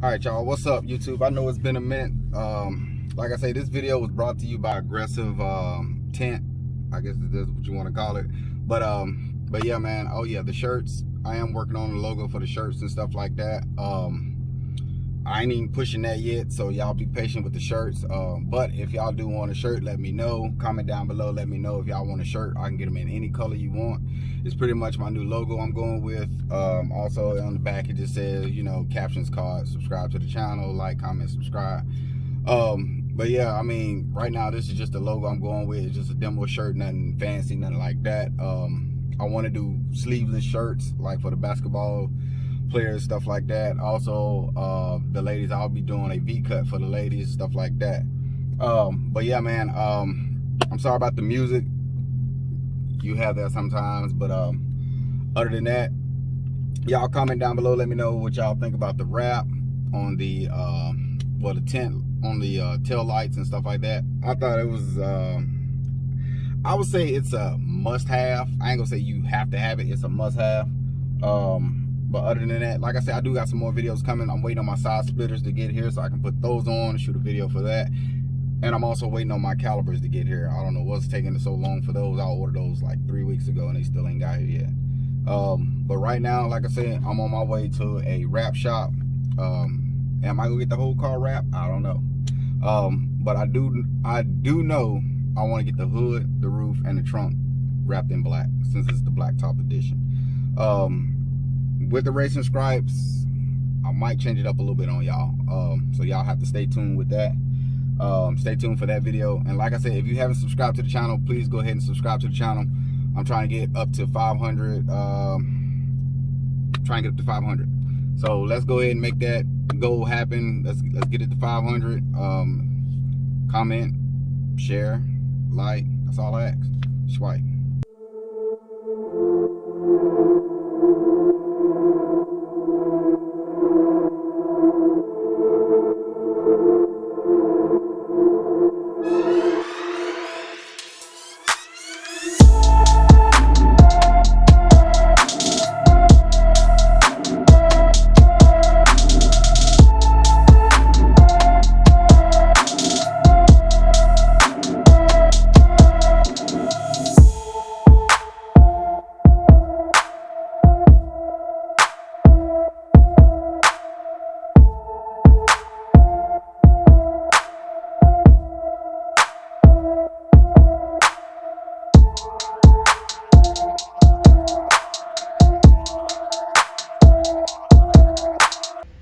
Alright y'all, what's up YouTube? I know it's been a minute. Like I say, this video was brought to you by Aggressive Tint. I guess that's what you want to call it. But yeah man, oh yeah, the shirts. I am working on the logo for the shirts and stuff like that. I ain't even pushing that yet, so y'all be patient with the shirts. But if y'all do want a shirt, let me know. Comment down below, let me know if y'all want a shirt. I can get them in any color you want. It's pretty much my new logo I'm going with. Also on the back it just says, you know, captions card, subscribe to the channel, like, comment, subscribe. But yeah, I mean, right now this is just the logo I'm going with. It's just a demo shirt, nothing fancy, nothing like that. I want to do sleeveless shirts, like for the basketball players, stuff like that. Also the ladies, I'll be doing a V-cut for the ladies, stuff like that. But yeah man, I'm sorry about the music. You have that sometimes, but other than that, y'all comment down below, let me know what y'all think about the wrap on the the tint on the tail lights and stuff like that. I thought it was I would say it's a must-have. I ain't gonna say you have to have it, it's a must-have. But other than that, like I said, I do got some more videos coming. I'm waiting on my side splitters to get here so I can put those on and shoot a video for that. And I'm also waiting on my calipers to get here. I don't know what's taking so long for those. I ordered those like 3 weeks ago and they still ain't got here yet. But right now, like I said, I'm on my way to a wrap shop. Am I gonna get the whole car wrapped? I don't know. But I do know I want to get the hood, the roof, and the trunk wrapped in black, since it's the black top edition. With the racing stripes, I might change it up a little bit on y'all. So y'all have to stay tuned with that. Stay tuned for that video. And like I said, if you haven't subscribed to the channel, please go ahead and subscribe to the channel. I'm trying to get up to 500. Trying to get up to 500. So let's go ahead and make that goal happen. Let's get it to 500. Comment, share, like. That's all I ask. Swipe.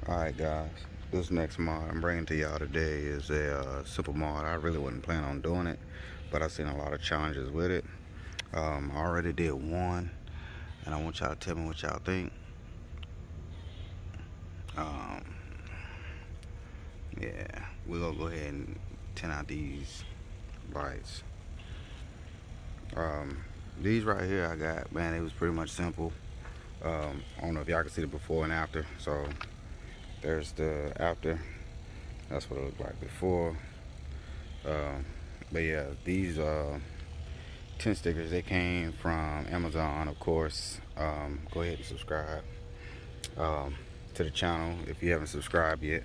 Alright guys, this next mod I'm bringing to y'all today is a simple mod. I really wasn't planning on doing it, but I've seen a lot of challenges with it. I already did one, and I want y'all to tell me what y'all think. Yeah, we're gonna go ahead and tint out these lights. These right here I got, man, it was pretty much simple. I don't know if y'all can see the before and after. So there's the after. That's what it looked like before. But yeah, these tint stickers, they came from Amazon, of course. Go ahead and subscribe to the channel if you haven't subscribed yet.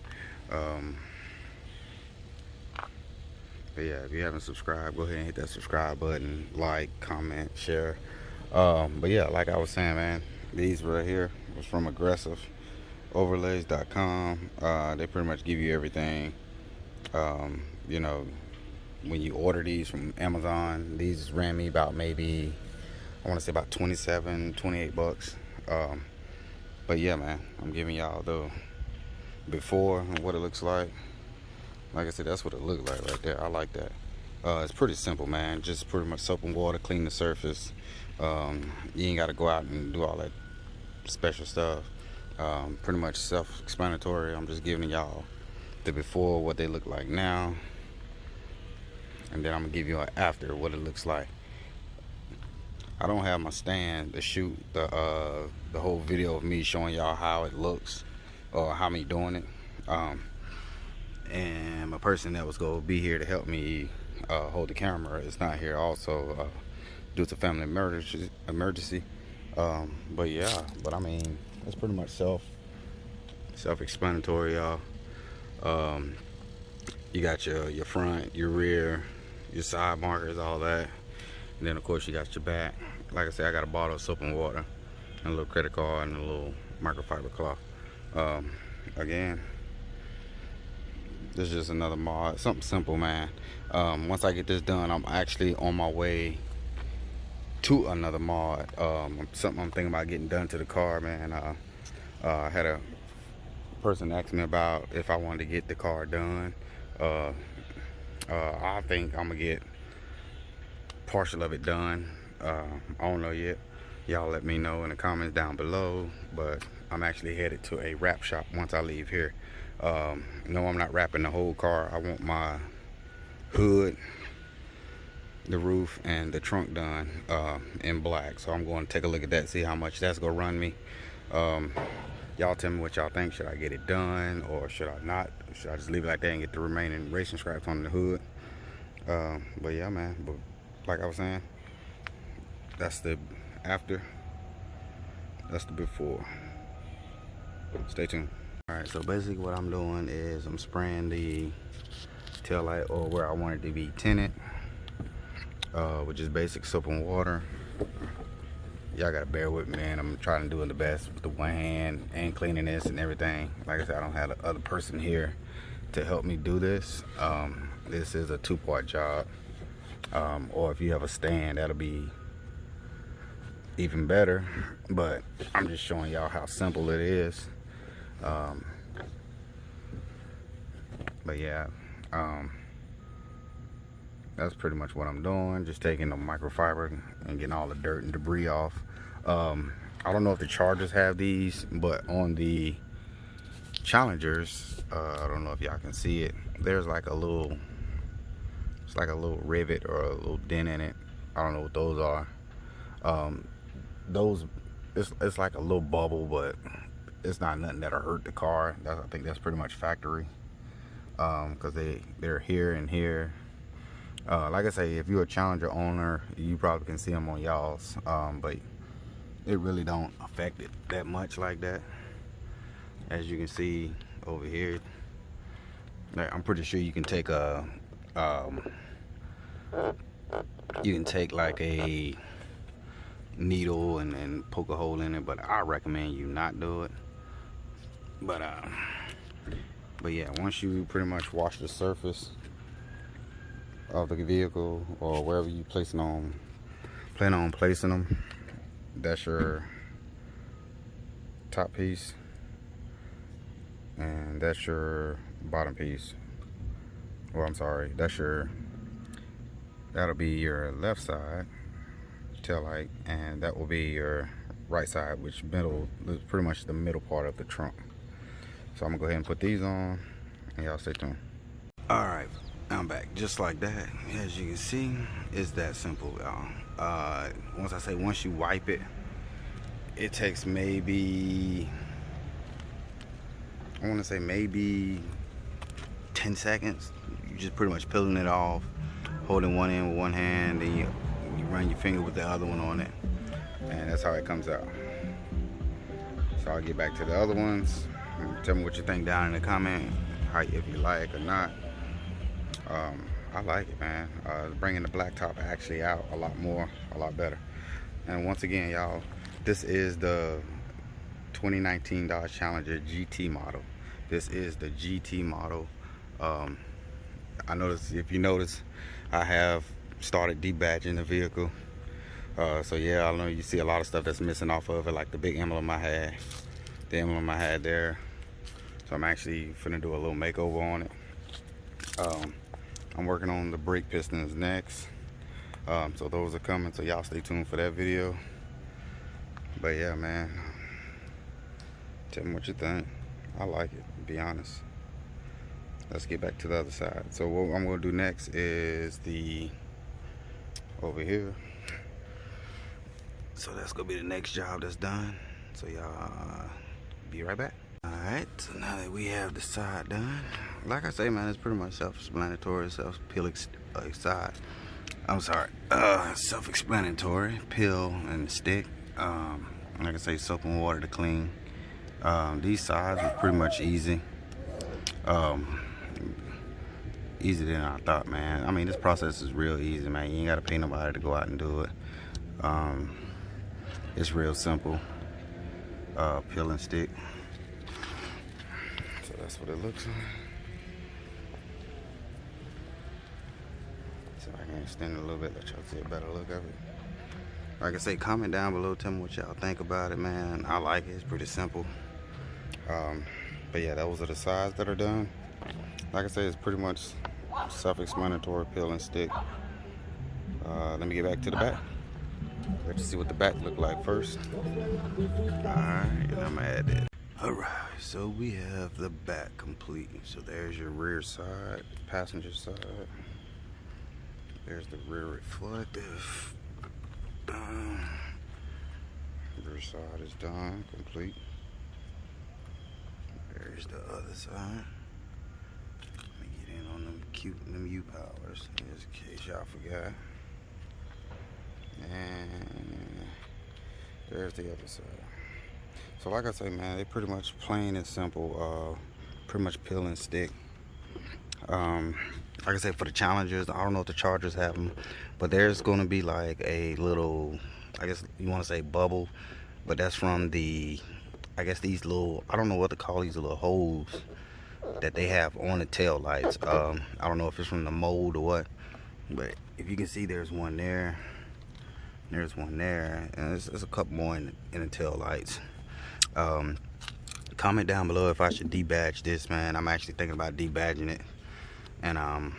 But yeah, if you haven't subscribed, go ahead and hit that subscribe button, like, comment, share. But yeah, like I was saying, man, these right here was from Aggressive overlays.com. They pretty much give you everything. You know, when you order these from Amazon, these ran me about, maybe I want to say about 27, 28 bucks. But yeah man, I'm giving y'all the before and what it looks like. Like I said, that's what it looked like right there. I like that. It's pretty simple, man. Just pretty much soap and water, clean the surface. You ain't got to go out and do all that special stuff. Pretty much self-explanatory. I'm just giving y'all the before, what they look like now, and then I'm gonna give you an after, what it looks like. I don't have my stand to shoot the whole video of me showing y'all how it looks or how me doing it. And my person that was gonna be here to help me hold the camera is not here also, due to family emergency. But yeah, but I mean, it's pretty much Self-explanatory, y'all. You got your front, your rear, your side markers, all that. And then of course you got your back. Like I said, I got a bottle of soap and water and a little credit card and a little microfiber cloth. Again, this is just another mod, something simple, man. Once I get this done, I'm actually on my way to another mod. Something I'm thinking about getting done to the car, man. I had a person ask me about if I wanted to get the car done. I think I'm gonna get partial of it done. I don't know yet. Y'all let me know in the comments down below. But I'm actually headed to a wrap shop once I leave here. No, I'm not wrapping the whole car. I want my hood, the roof, and the trunk done in black. So I'm going to take a look at that, see how much that's gonna run me. Y'all tell me what y'all think. Should I get it done or should I not? Should I just leave it like that and get the remaining racing scraps on the hood? But yeah, man. But like I was saying, that's the after, that's the before. Stay tuned. Alright, so basically what I'm doing is I'm spraying the tail light or where I want it to be tinted, with just basic soap and water. Y'all gotta bear with me, man. I'm trying to do the best with the one hand and cleaning this and everything. Like I said, I don't have the other person here to help me do this. This is a two-part job. Or if you have a stand, that'll be even better. But I'm just showing y'all how simple it is. But yeah, that's pretty much what I'm doing. Just taking the microfiber and getting all the dirt and debris off. I don't know if the Chargers have these, but on the Challengers, I don't know if y'all can see it. There's like a little, it's like a little rivet or a little dent in it. I don't know what those are. Those, it's like a little bubble, but it's not nothing that'll hurt the car. I think that's pretty much factory, because they're here and here. Like I say, if you're a Challenger owner, you probably can see them on y'all's, but it really don't affect it that much like that. As you can see over here, I'm pretty sure you can take a like a needle and poke a hole in it, but I recommend you not do it. But yeah, once you pretty much wash the surface of the vehicle or wherever you plan on placing them, that's your top piece and that's your bottom piece. Or I'm sorry, that'll be your left side tail light, and that will be your right side, which is pretty much the middle part of the trunk. So I'm gonna go ahead and put these on and y'all stay tuned. Alright, I'm back. Just like that, as you can see, it's that simple, y'all. Once you wipe it, it takes maybe, I want to say maybe 10 seconds. You just pretty much peeling it off, holding one end with one hand, then you run your finger with the other one on it, and that's how it comes out. So I'll get back to the other ones. Tell me what you think down in the comment, if you like or not. I like it, man. Bringing the black top actually out a lot better. And once again, y'all, this is the 2019 Dodge Challenger GT model. This is the GT model. I noticed, if you notice, I have started debadging the vehicle. So yeah, I know you see a lot of stuff that's missing off of it, like the big emblem I had, there. So I'm actually finna do a little makeover on it. I'm working on the brake pistons next. So those are coming, so y'all stay tuned for that video. But yeah, man, tell me what you think. I like it, to be honest. Let's get back to the other side. So what I'm gonna do next is over here. So that's gonna be the next job that's done. So y'all be right back. Alright, so now that we have the side done, like I say, man, it's pretty much self-explanatory. Self-explanatory. Peel and stick. Like I say, soap and water to clean These sides were pretty much easy. Easier than I thought, man. I mean, this process is real easy, man. You ain't gotta pay nobody to go out and do it. It's real simple. Peel and stick. So that's what it looks like. So I can extend it a little bit, let y'all see a better look of it. Like I say, comment down below, tell me what y'all think about it, man. I like it, it's pretty simple. But yeah, those are the sides that are done. Like I say, it's pretty much self-explanatory, peel and stick. Let me get back to the back. Let's see what the back look like first. Alright, and I'm gonna add that. Alright, so we have the back complete. So there's your rear side, passenger side. There's the rear reflective. Rear side is done, complete. There's the other side. Let me get in on them U-powers, just in case y'all forgot. And there's the other side. So like I say, man, they pretty much plain and simple, pretty much peel and stick. Like I said, for the Challengers, I don't know if the Chargers have them, but there's going to be like a little, I guess you want to say bubble, but that's from the, I guess these little, I don't know what to call these little holes that they have on the tail lights. I don't know if it's from the mold or what, but if you can see, there's one there, there's one there, and there's a couple more in the tail lights. Comment down below if I should debadge this, man. I'm actually thinking about debadging it. And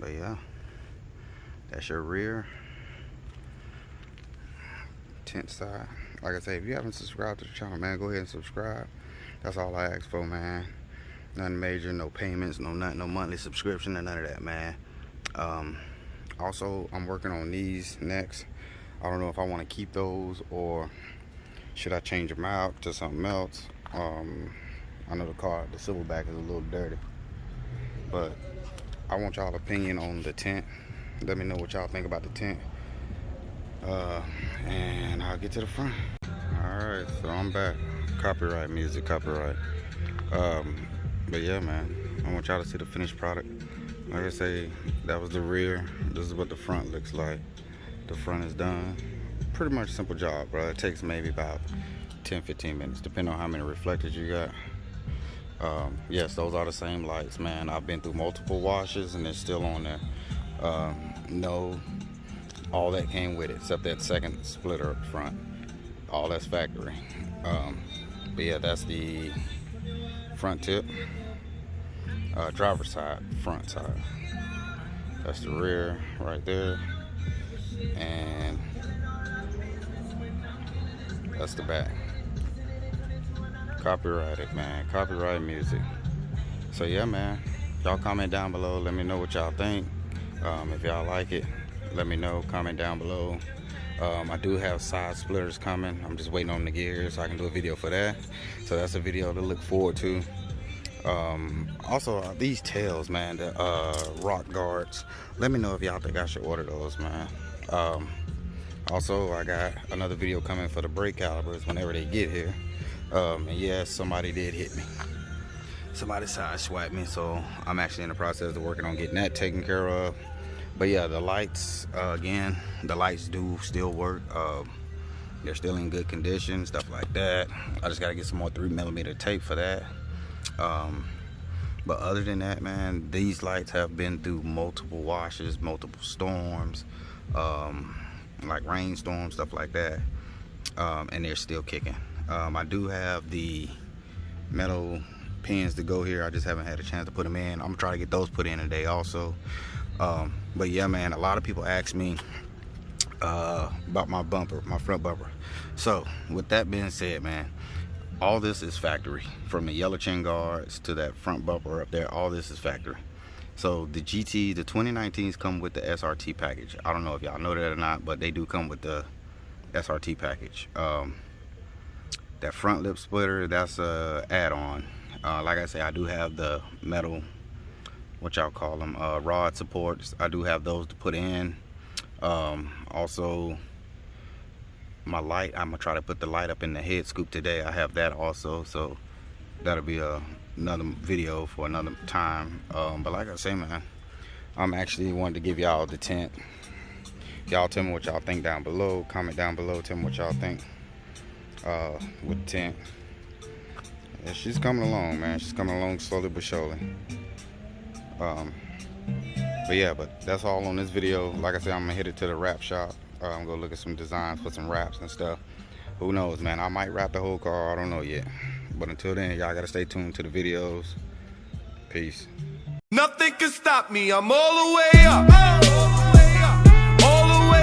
but yeah, that's your rear tint side. Like I say, if you haven't subscribed to the channel, man, go ahead and subscribe. That's all I ask for, man. Nothing major, no payments, no nothing, no monthly subscription, or none of that, man. Also, I'm working on these next. I don't know if I want to keep those or should I change them out to something else. I know the silverback is a little dirty, but I want y'all opinion on the tint. Let me know what y'all think about the tint, and I'll get to the front. Alright, so I'm back. Copyright music, copyright. But yeah, man, I want y'all to see the finished product. Like I say, that was the rear. This is what the front looks like. The front is done. Pretty much simple job, bro. It takes maybe about 10-15 minutes, depending on how many reflectors you got. Yes, those are the same lights, man. I've been through multiple washes and they're still on there. No, all that came with it except that second splitter up front. All that's factory. But yeah, that's the front tip. Driver's side, front side. That's the rear right there. And that's the back. Copyrighted, man. Copyright music. So yeah, man, y'all comment down below, let me know what y'all think. If y'all like it, let me know, comment down below. I do have side splitters coming. I'm just waiting on the gears so I can do a video for that. So that's a video to look forward to. Also, these tails, man, the rock guards, let me know if y'all think I should order those, man. Also, I got another video coming for the brake calipers whenever they get here. And yes, somebody did hit me. Somebody sideswiped me, so I'm actually in the process of working on getting that taken care of. But yeah, the lights, again, the lights do still work. They're still in good condition, stuff like that. I just gotta get some more 3mm tape for that. But other than that, man, these lights have been through multiple washes, multiple storms, like rainstorms, stuff like that, and they're still kicking. I do have the metal pins to go here. I just haven't had a chance to put them in. I'm gonna try to get those put in today also. But yeah, man, a lot of people ask me about my bumper, my front bumper. So with that being said, man, all this is factory. From the yellow chin guards to that front bumper up there, all this is factory. So the GT, the 2019s come with the SRT package. I don't know if y'all know that or not, but they do come with the SRT package. That front lip splitter, that's a add-on. Like I say, I do have the metal, what y'all call them, rod supports. I do have those to put in. Also, my light. I'm gonna try to put the light up in the head scoop today. I have that also, so that'll be another video for another time. But like I say, man, I'm actually wanted to give y'all the tint. Y'all tell me what y'all think down below. Comment down below. Tell me what y'all think with tint. Yeah, she's coming along, man. She's coming along slowly but surely. But yeah, but that's all on this video. Like I said, I'm gonna hit it to the wrap shop. I'm gonna look at some designs for some wraps and stuff. Who knows, man? I might wrap the whole car. I don't know yet. But until then, y'all gotta stay tuned to the videos. Peace. Nothing can stop me. I'm all the way up.